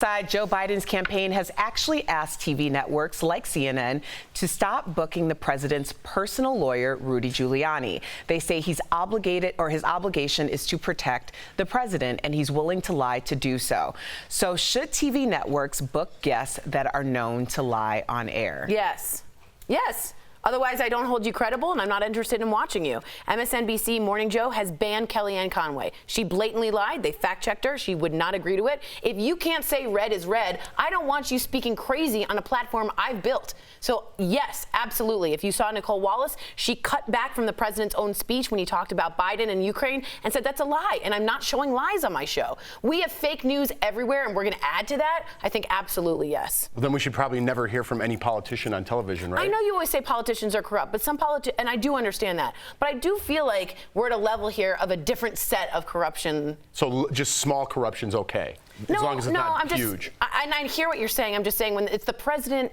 Joe Biden's campaign has actually asked TV networks like CNN to stop booking the president's personal lawyer, Rudy Giuliani. They say he's obligated, or his obligation is to protect the president, and he's willing to lie to do so. So should TV networks book guests that are known to lie on air? Yes. Yes. Otherwise, I don't hold you credible, and I'm not interested in watching you. MSNBC Morning Joe has banned Kellyanne Conway. She blatantly lied. They fact-checked her. She would not agree to it. If you can't say red is red, I don't want you speaking crazy on a platform I've built. So, yes, absolutely. If you saw Nicole Wallace, she cut back from the president's own speech when he talked about Biden and Ukraine and said that's a lie, and I'm not showing lies on my show. We have fake news everywhere, and we're going to add to that? I think absolutely yes. Well, then we should probably never hear from any politician on television, right? I know you always say politicians are corrupt, but some politicians, and I do understand that, but I do feel like we're at a level here of a different set of corruption. So just small corruption's okay, as long as it's not huge. And I hear what you're saying. I'm just saying when it's the president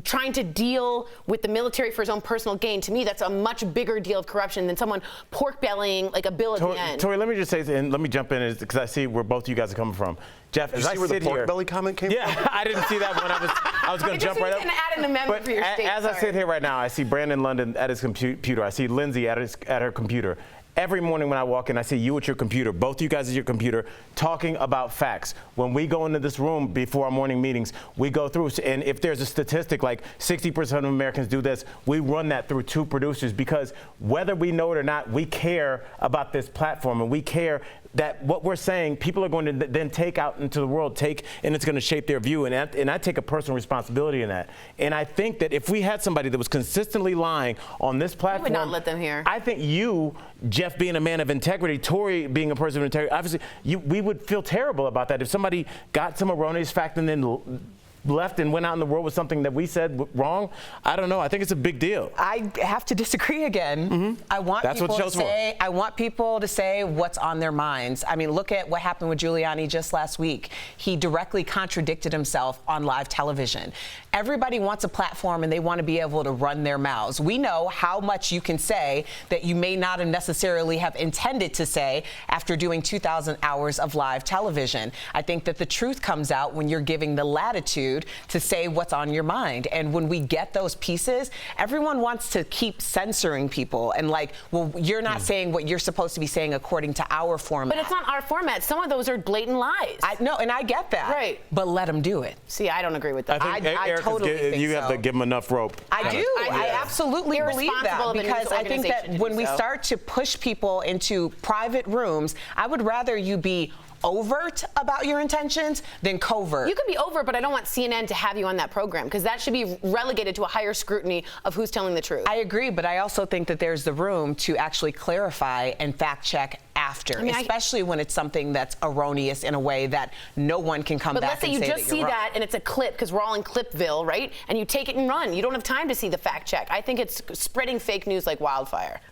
trying to deal with the military for his own personal gain, to me, that's a much bigger deal of corruption than someone pork bellying like a bill at the end. Tori, let me just say, and let me jump in because I see where both of you guys are coming from. Jeff, as I see where the pork belly comment came from? I didn't see that one. I was going to jump right up. Add an amendment for your state. As I sit here right now, I see Brandon London at his computer. I see Lindsay at her computer. Every morning when I walk in, I see you at your computer, both of you guys at your computer, talking about facts. When we go into this room before our morning meetings, we go through, and if there's a statistic like 60% of Americans do this, we run that through two producers, because whether we know it or not, we care about this platform, and we care that what we're saying, people are going to then take out into the world, and it's going to shape their view. And I take a personal responsibility in that. And I think that if we had somebody that was consistently lying on this platform, we would not let them hear. I think you, Jeff, being a man of integrity, Tori being a person of integrity, obviously, we would feel terrible about that. If somebody got some erroneous fact and then left and went out in the world with something that we said wrong, I don't know. I think it's a big deal. I have to disagree again. Mm-hmm. I want people to say what's on their minds. I mean, look at what happened with Giuliani just last week. He directly contradicted himself on live television. Everybody wants a platform and they want to be able to run their mouths. We know how much you can say that you may not necessarily have intended to say after doing 2,000 hours of live television. I think that the truth comes out when you're giving the latitude to say what's on your mind. And when we get those pieces, everyone wants to keep censoring people and like, well, you're not saying what you're supposed to be saying according to our format. But it's not our format. Some of those are blatant lies. No, and I get that. Right. But let them do it. See, I don't agree with that. I totally think you have to give them enough rope. I do. I absolutely believe that, because I think that when we start to push people into private rooms, I would rather you be overt about your intentions than covert. You can be overt, but I don't want CNN to have you on that program, because that should be relegated to a higher scrutiny of who's telling the truth. I agree, but I also think that there's the room to actually clarify and fact check after, especially when it's something that's erroneous in a way that no one can come back and say that you're wrong. But let's say you just see that and it's a clip, because we're all in Clipville, right? And you take it and run. You don't have time to see the fact check. I think it's spreading fake news like wildfire.